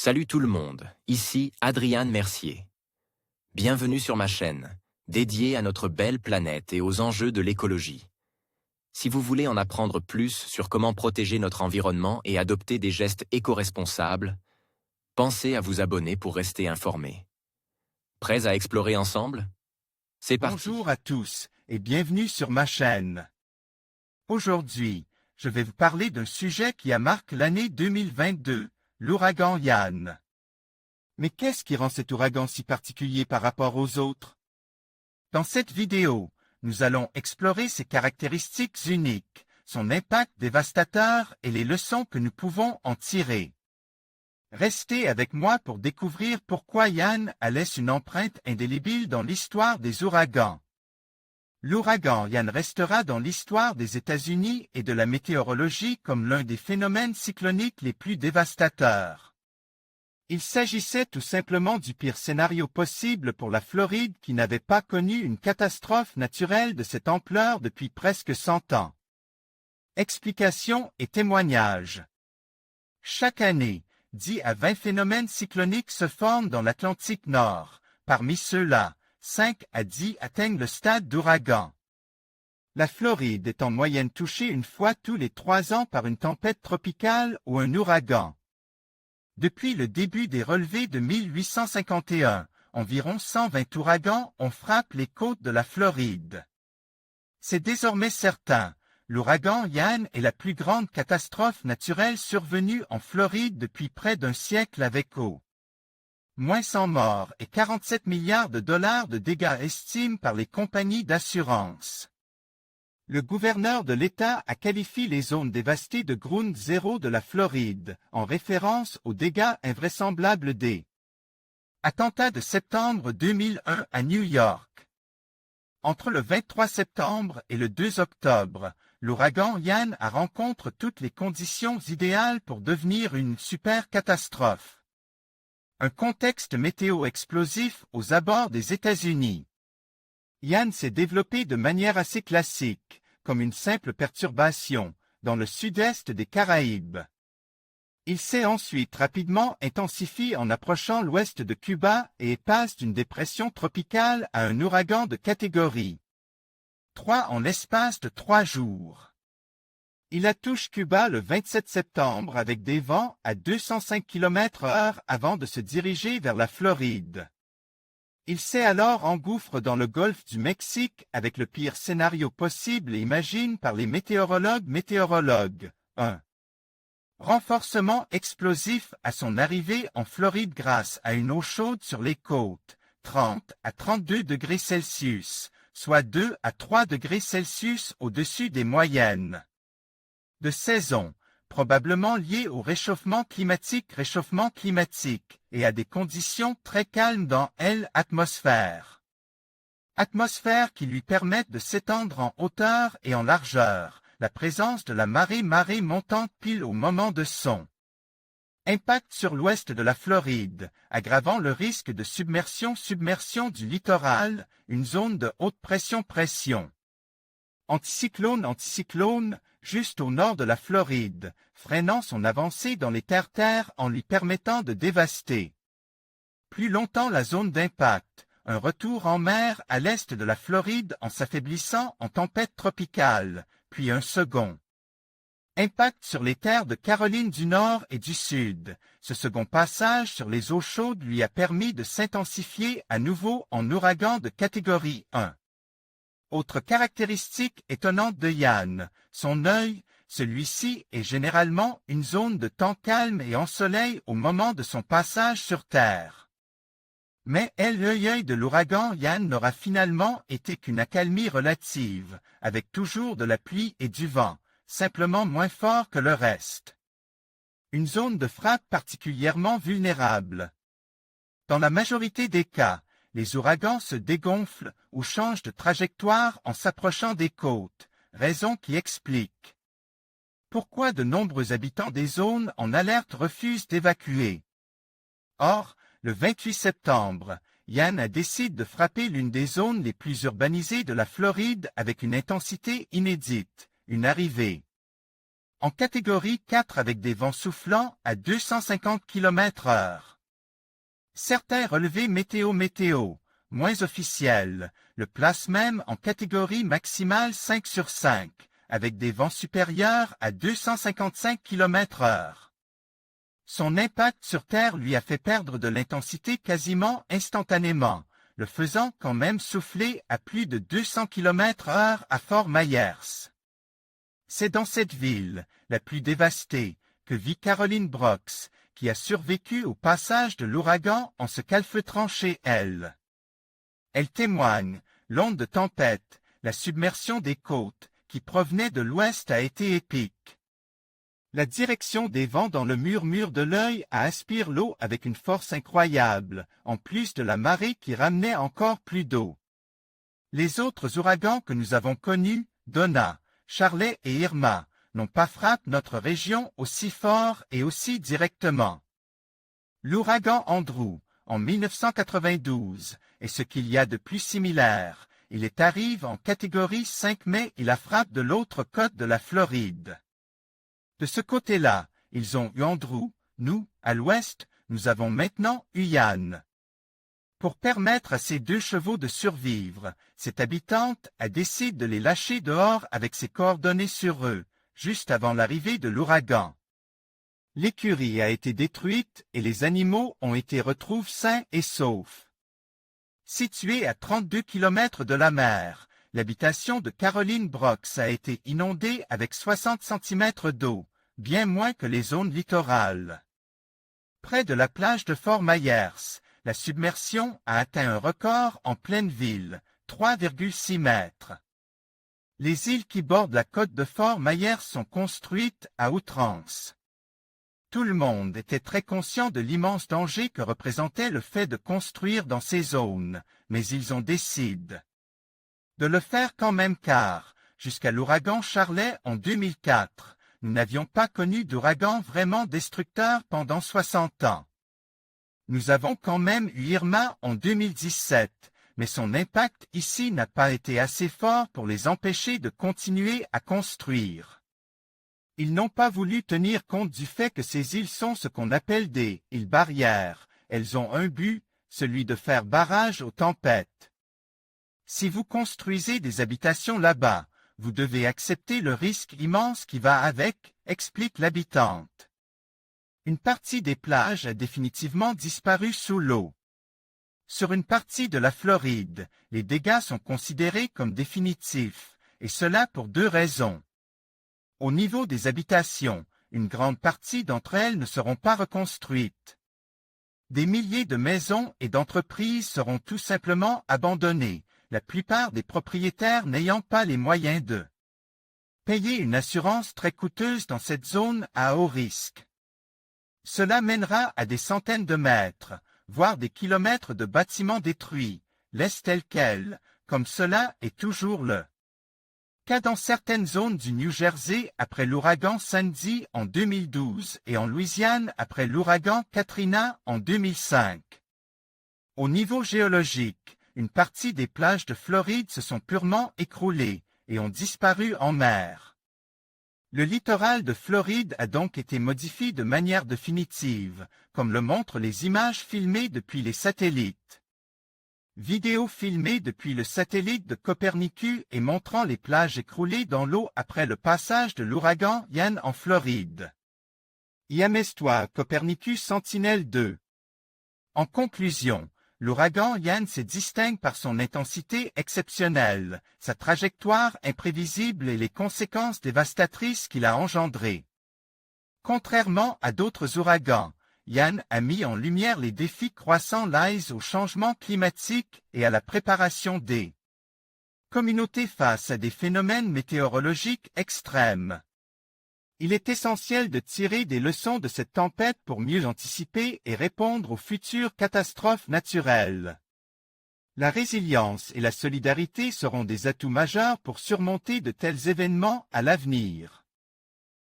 Salut tout le monde, ici Adrian Mercier. Bienvenue sur ma chaîne, dédiée à notre belle planète et aux enjeux de l'écologie. Si vous voulez en apprendre plus sur comment protéger notre environnement et adopter des gestes éco-responsables, pensez à vous abonner pour rester informé. Prêts à explorer ensemble? C'est parti. Bonjour à tous et bienvenue sur ma chaîne. Aujourd'hui, je vais vous parler d'un sujet qui a marqué l'année 2022, l'ouragan Yann. Mais qu'est-ce qui rend cet ouragan si particulier par rapport aux autres? Dans cette vidéo, nous allons explorer ses caractéristiques uniques, son impact dévastateur et les leçons que nous pouvons en tirer. Restez avec moi pour découvrir pourquoi Yann a laissé une empreinte indélébile dans l'histoire des ouragans. L'ouragan Yann restera dans l'histoire des États-Unis et de la météorologie comme l'un des phénomènes cycloniques les plus dévastateurs. Il s'agissait tout simplement du pire scénario possible pour la Floride qui n'avait pas connu une catastrophe naturelle de cette ampleur depuis presque 100 ans. Explications et témoignages. Chaque année, 10 à 20 phénomènes cycloniques se forment dans l'Atlantique Nord. Parmi ceux-là, 5 à 10 atteignent le stade d'ouragan. La Floride est en moyenne touchée une fois tous les 3 ans par une tempête tropicale ou un ouragan. Depuis le début des relevés de 1851, environ 120 ouragans ont frappé les côtes de la Floride. C'est désormais certain, l'ouragan Yann est la plus grande catastrophe naturelle survenue en Floride depuis près d'un siècle avec moins 100 morts et 47 milliards de dollars de dégâts estimés par les compagnies d'assurance. Le gouverneur de l'État a qualifié les zones dévastées de Ground Zero de la Floride, en référence aux dégâts invraisemblables des attentats de septembre 2001 à New York. Entre le 23 septembre et le 2 octobre, l'ouragan Yann a rencontré toutes les conditions idéales pour devenir une super catastrophe. Un contexte météo explosif aux abords des États-Unis. Yann s'est développé de manière assez classique, comme une simple perturbation, dans le sud-est des Caraïbes. Il s'est ensuite rapidement intensifié en approchant l'ouest de Cuba et passe d'une dépression tropicale à un ouragan de catégorie 3 en l'espace de 3 jours. Il attouche Cuba le 27 septembre avec des vents à 205 km/h avant de se diriger vers la Floride. Il s'est alors engouffre dans le golfe du Mexique avec le pire scénario possible et imagine par les météorologues. 1. Renforcement explosif à son arrivée en Floride grâce à une eau chaude sur les côtes, 30 à 32 degrés Celsius, soit 2 à 3 degrés Celsius au-dessus des moyennes. De saison, probablement lié au réchauffement climatique et à des conditions très calmes dans l'atmosphère. Atmosphère qui lui permettent de s'étendre en hauteur et en largeur, la présence de la marée montante pile au moment de son impact sur l'ouest de la Floride, aggravant le risque de submersion du littoral, une zone de haute pression. Anticyclone, juste au nord de la Floride, freinant son avancée dans les terres en lui permettant de dévaster plus longtemps la zone d'impact, un retour en mer à l'est de la Floride en s'affaiblissant en tempête tropicale, puis un second impact sur les terres de Caroline du Nord et du Sud. Ce second passage sur les eaux chaudes lui a permis de s'intensifier à nouveau en ouragan de catégorie 1. Autre caractéristique étonnante de Yann, son œil, celui-ci est généralement une zone de temps calme et ensoleillé au moment de son passage sur Terre. Mais l'œil de l'ouragan Yann n'aura finalement été qu'une accalmie relative, avec toujours de la pluie et du vent, simplement moins fort que le reste. Une zone de frappe particulièrement vulnérable. Dans la majorité des cas, les ouragans se dégonflent ou changent de trajectoire en s'approchant des côtes, raison qui explique pourquoi de nombreux habitants des zones en alerte refusent d'évacuer. Or, le 28 septembre, Yann a décidé de frapper l'une des zones les plus urbanisées de la Floride avec une intensité inédite, une arrivée en catégorie 4 avec des vents soufflant à 250 km/h. Certains relevés météo, moins officiels, le placent même en catégorie maximale 5 sur 5, avec des vents supérieurs à 255 km/h. Son impact sur Terre lui a fait perdre de l'intensité quasiment instantanément, le faisant quand même souffler à plus de 200 km/h à Fort Myers. C'est dans cette ville, la plus dévastée, que vit Caroline Brooks, qui a survécu au passage de l'ouragan en se calfeutrant chez elle. Elle témoigne, l'onde de tempête, la submersion des côtes, qui provenait de l'ouest a été épique. La direction des vents dans le murmure de l'œil aspire l'eau avec une force incroyable, en plus de la marée qui ramenait encore plus d'eau. Les autres ouragans que nous avons connus, Donna, Charley et Irma, n'ont pas frappé notre région aussi fort et aussi directement. L'ouragan Andrew, en 1992, est ce qu'il y a de plus similaire. Il arrive en catégorie 5 mais il la frappe de l'autre côte de la Floride. De ce côté-là, ils ont eu Andrew, nous, à l'ouest, nous avons maintenant eu Ian. Pour permettre à ces 2 chevaux de survivre, cette habitante a décidé de les lâcher dehors avec ses coordonnées sur eux, juste avant l'arrivée de l'ouragan. L'écurie a été détruite et les animaux ont été retrouvés sains et saufs. Située à 32 km de la mer, l'habitation de Caroline Brooks a été inondée avec 60 cm d'eau, bien moins que les zones littorales. Près de la plage de Fort Myers, la submersion a atteint un record en pleine ville, 3,6 mètres. Les îles qui bordent la côte de Fort Myers sont construites à outrance. Tout le monde était très conscient de l'immense danger que représentait le fait de construire dans ces zones, mais ils ont décidé de le faire quand même car, jusqu'à l'ouragan Charley en 2004, nous n'avions pas connu d'ouragan vraiment destructeur pendant 60 ans. Nous avons quand même eu Irma en 2017, mais son impact ici n'a pas été assez fort pour les empêcher de continuer à construire. Ils n'ont pas voulu tenir compte du fait que ces îles sont ce qu'on appelle des îles barrières. Elles ont un but, celui de faire barrage aux tempêtes. Si vous construisez des habitations là-bas, vous devez accepter le risque immense qui va avec, explique l'habitante. Une partie des plages a définitivement disparu sous l'eau. Sur une partie de la Floride, les dégâts sont considérés comme définitifs, et cela pour 2 raisons. Au niveau des habitations, une grande partie d'entre elles ne seront pas reconstruites. Des milliers de maisons et d'entreprises seront tout simplement abandonnées, la plupart des propriétaires n'ayant pas les moyens de payer une assurance très coûteuse dans cette zone à haut risque. Cela mènera à des centaines de mètres, voire des kilomètres de bâtiments détruits, laisse tel quel, comme cela est toujours le cas dans certaines zones du New Jersey après l'ouragan Sandy en 2012 et en Louisiane après l'ouragan Katrina en 2005. Au niveau géologique, une partie des plages de Floride se sont purement écroulées et ont disparu en mer. Le littoral de Floride a donc été modifié de manière définitive, comme le montrent les images filmées depuis les satellites. Vidéos filmées depuis le satellite de Copernicus et montrant les plages écroulées dans l'eau après le passage de l'ouragan Ian en Floride. Amèse-toi, Copernicus Sentinelle-2. En conclusion, l'ouragan Ian se distingue par son intensité exceptionnelle, sa trajectoire imprévisible et les conséquences dévastatrices qu'il a engendrées. Contrairement à d'autres ouragans, Ian a mis en lumière les défis croissants liés au changement climatique et à la préparation des communautés face à des phénomènes météorologiques extrêmes. Il est essentiel de tirer des leçons de cette tempête pour mieux anticiper et répondre aux futures catastrophes naturelles. La résilience et la solidarité seront des atouts majeurs pour surmonter de tels événements à l'avenir.